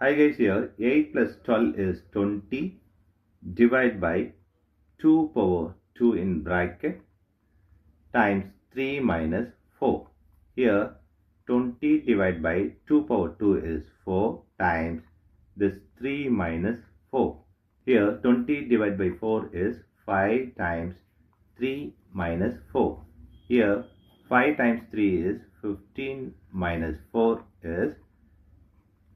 Hi guys, here 8 plus 12 is 20 divided by 2 power 2 in bracket times 3 minus 4. Here 20 divided by 2 power 2 is 4 times this 3 minus 4. Here 20 divided by 4 is 5 times 3 minus 4. Here 5 times 3 is 15 minus 4 is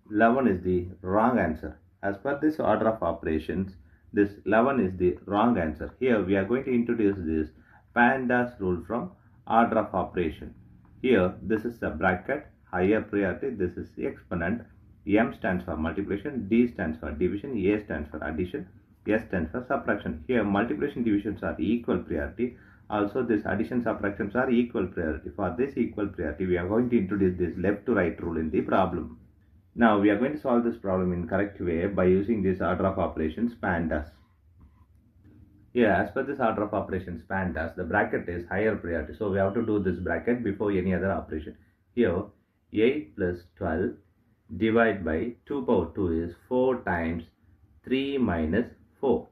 11 is the wrong answer. As per this order of operations, this 11 is the wrong answer. Here we are going to introduce this PEMDAS rule from order of operation. Here this is the bracket, higher priority, this is the exponent. M stands for multiplication, D stands for division, A stands for addition, S stands for subtraction. Here multiplication divisions are equal priority. Also this addition subtractions are equal priority. For this equal priority, we are going to introduce this left to right rule in the problem. Now we are going to solve this problem in correct way by using this order of operations PEMDAS. Here, as per this order of operations PEMDAS, the bracket is higher priority. So we have to do this bracket before any other operation. Here 8 plus 12 divided by 2 power 2 is 4 times 3 minus 4.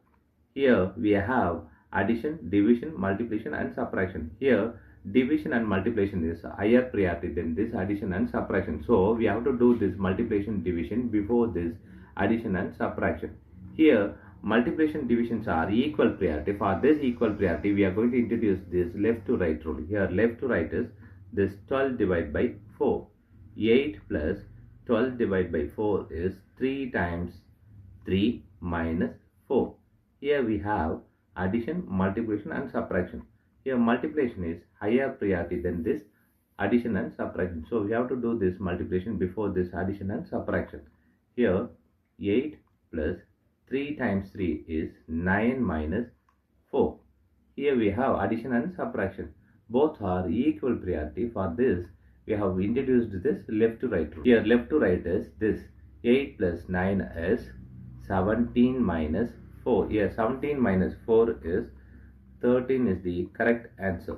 Here we have addition, division, multiplication and subtraction. Here division and multiplication is higher priority than this addition and subtraction. So we have to do this multiplication division before this addition and subtraction. Here multiplication divisions are equal priority. For this equal priority, we are going to introduce this left to right rule. Here left to right is this 12 divided by 4. 8 plus 12 divided by 4 is 3 times 3 minus 4. Here we have addition, multiplication and subtraction. Here multiplication is higher priority than this addition and subtraction. So we have to do this multiplication before this addition and subtraction. Here 8 plus 3 times 3 is 9 minus 4. Here we have addition and subtraction. Both are equal priority. For this we have introduced this left to right rule. Here left to right is this 8 plus 9 is 17 minus 4. Here 17 minus 4 is 13 is the correct answer.